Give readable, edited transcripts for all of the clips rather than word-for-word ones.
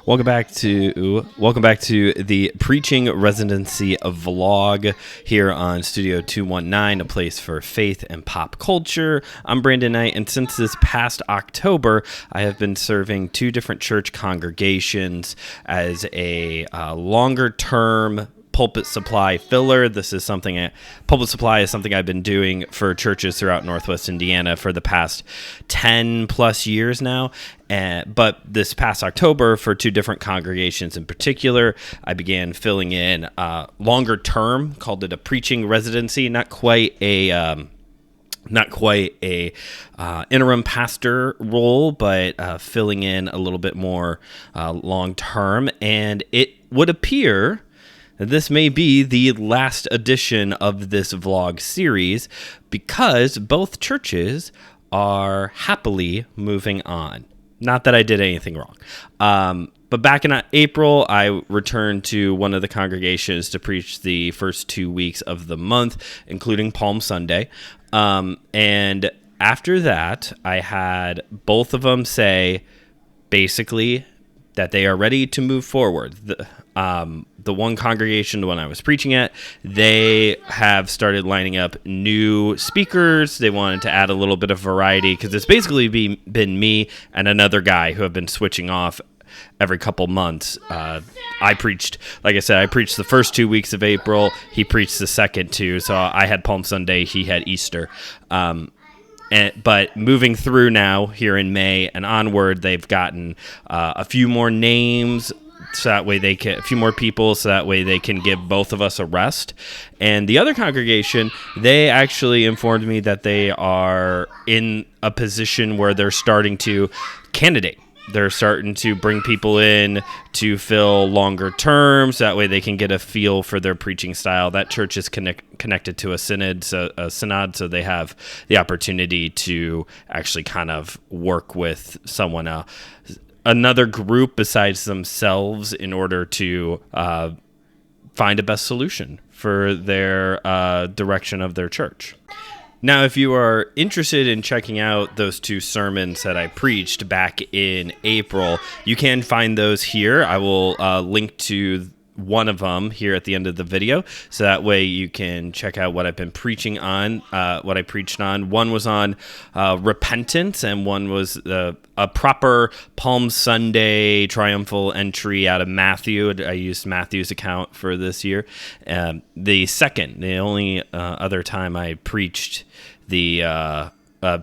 Welcome back to the Preaching Residency vlog here on Studio 219, a place for faith and pop culture. I'm Brandon Knight, and since this past October, I have been serving two different church congregations as a longer-term pulpit supply filler. Pulpit supply is something I've been doing for churches throughout Northwest Indiana for the past 10 plus years now. But this past October, for two different congregations in particular, I began filling in longer term, called it a preaching residency, not quite a interim pastor role, but filling in a little bit more long term. And it would appear this may be the last edition of this vlog series because both churches are happily moving on. Not that I did anything wrong. But back in April, I returned to one of the congregations to preach the first 2 weeks of the month, including Palm Sunday. And after that, I had both of them say basically that they are ready to move forward. The one congregation, the one I was preaching at, they have started lining up new speakers. They wanted to add a little bit of variety because it's basically been me and another guy who have been switching off every couple months. I preached the first 2 weeks of April. He preached the second two. So I had Palm Sunday. He had Easter. But moving through now here in May and onward, they've gotten a few more names, so that way a few more people, so that way they can give both of us a rest. And the other congregation, they actually informed me that they are in a position where they're starting to candidate. They're starting to bring people in to fill longer terms. That way they can get a feel for their preaching style. That church is connected to a synod, so they have the opportunity to actually kind of work with someone else, another group besides themselves, in order to find a best solution for their direction of their church. Now, if you are interested in checking out those two sermons that I preached back in April, you can find those here. I will link to one of them here at the end of the video, so that way you can check out what I've been preaching on, what I preached on. One was on repentance, and one was a proper Palm Sunday triumphal entry out of Matthew. I used Matthew's account for this year. The only other time I preached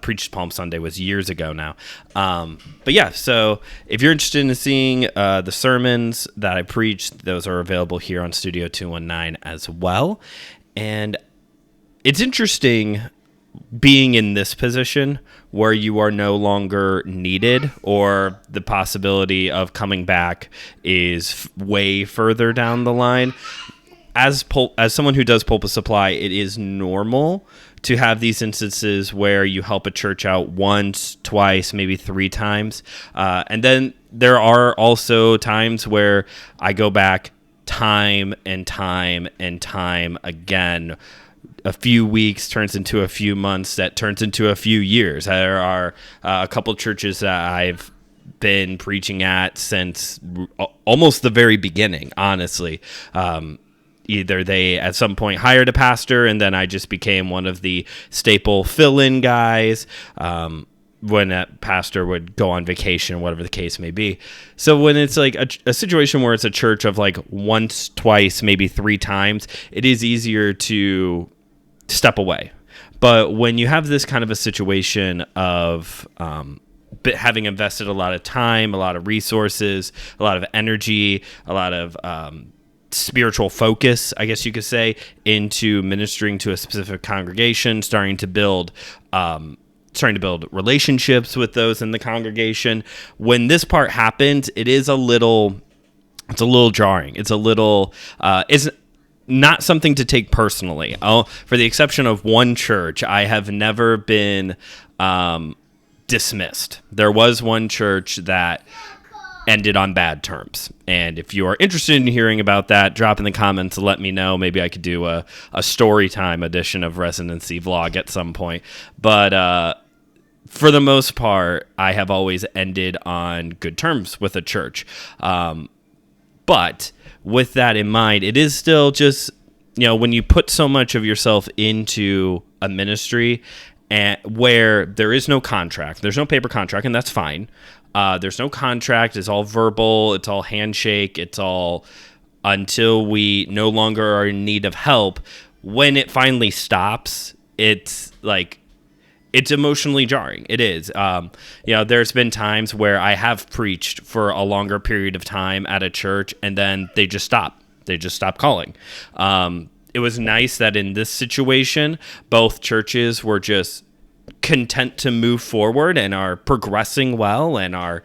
preached Palm Sunday was years ago now. But yeah, so if you're interested in seeing the sermons that I preached, those are available here on Studio 219 as well. And it's interesting being in this position where you are no longer needed, or the possibility of coming back is way further down the line. As someone who does pulpit supply, it is normal to have these instances where you help a church out once, twice, maybe 3 times. And then there are also times where I go back time and time and time again. A few weeks turns into a few months, that turns into a few years. There are a couple churches that I've been preaching at since almost the very beginning, honestly. Either they at some point hired a pastor, and then I just became one of the staple fill-in guys when that pastor would go on vacation, whatever the case may be. So when it's like a situation where it's a church of like once, twice, maybe 3 times, it is easier to step away. But when you have this kind of a situation of having invested a lot of time, a lot of resources, a lot of energy, a lot of spiritual focus, I guess you could say, into ministering to a specific congregation, starting to build relationships with those in the congregation. When this part happens, it's a little jarring. It's not something to take personally. For the exception of one church, I have never been dismissed. There was one church that ended on bad terms. And if you are interested in hearing about that, drop in the comments and let me know. Maybe I could do a story time edition of Residency vlog at some point. But for the most part, I have always ended on good terms with a church. But with that in mind, it is still just, when you put so much of yourself into a ministry and where there is no contract, there's no paper contract, and that's fine. There's no contract. It's all verbal. It's all handshake. It's all until we no longer are in need of help. When it finally stops, it's like, it's emotionally jarring. It is. There's been times where I have preached for a longer period of time at a church, and then they just stop. They just stop calling. It was nice that in this situation, both churches were just content to move forward and are progressing well and are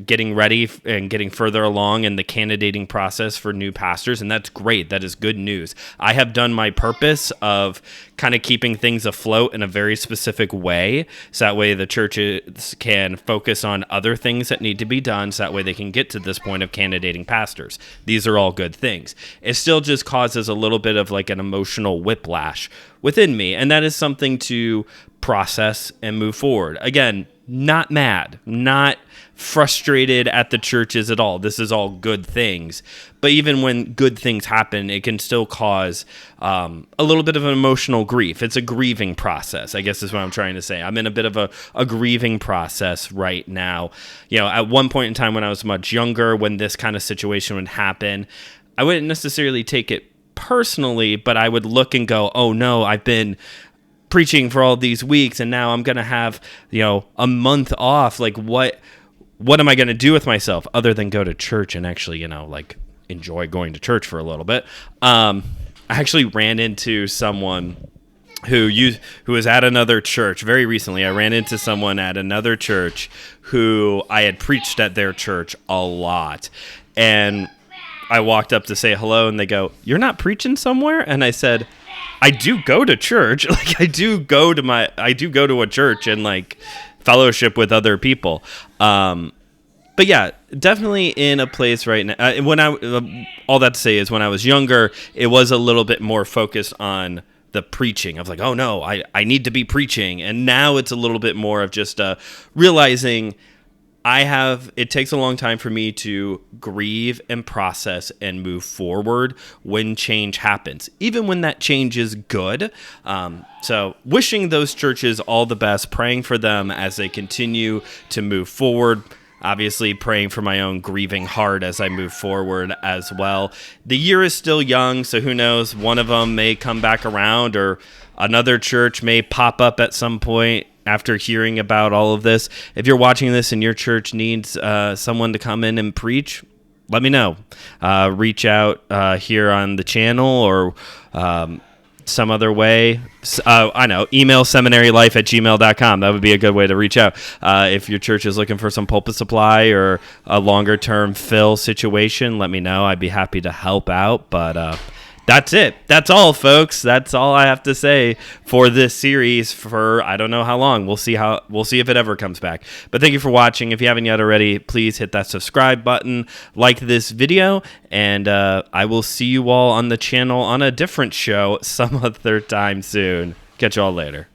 getting ready and getting further along in the candidating process for new pastors. And that's great. That is good news. I have done my purpose of kind of keeping things afloat in a very specific way. So that way the churches can focus on other things that need to be done. So that way they can get to this point of candidating pastors. These are all good things. It still just causes a little bit of like an emotional whiplash within me. And that is something to process and move forward. Again, not mad, not frustrated at the churches at all. This is all good things. But even when good things happen, it can still cause a little bit of an emotional grief. It's a grieving process, I guess is what I'm trying to say. I'm in a bit of a grieving process right now. At one point in time when I was much younger, when this kind of situation would happen, I wouldn't necessarily take it personally, but I would look and go, oh no, I've been preaching for all these weeks and now I'm going to have, a month off. Like what am I going to do with myself other than go to church and actually, enjoy going to church for a little bit? I actually ran into someone who was at another church very recently. I ran into someone at another church who I had preached at their church a lot. And I walked up to say hello and they go, "You're not preaching somewhere?" And I said, I do go to church. Like I do go to a church and like fellowship with other people. But yeah, definitely in a place right now. All that to say is when I was younger, it was a little bit more focused on the preaching. I was like, oh no, I need to be preaching. And now it's a little bit more of just realizing it takes a long time for me to grieve and process and move forward when change happens, even when that change is good. So wishing those churches all the best, praying for them as they continue to move forward. Obviously praying for my own grieving heart as I move forward as well. The year is still young, so who knows? One of them may come back around or another church may pop up at some point after hearing about all of this. If you're watching this and your church needs someone to come in and preach, let me know. Reach out here on the channel or some other way. I know, email seminarylife@gmail.com. That would be a good way to reach out. If your church is looking for some pulpit supply or a longer term fill situation, let me know. I'd be happy to help out. But that's it. That's all, folks. That's all I have to say for this series for I don't know how long. We'll see if it ever comes back. But thank you for watching. If you haven't yet already, please hit that subscribe button, like this video, and I will see you all on the channel on a different show some other time soon. Catch you all later.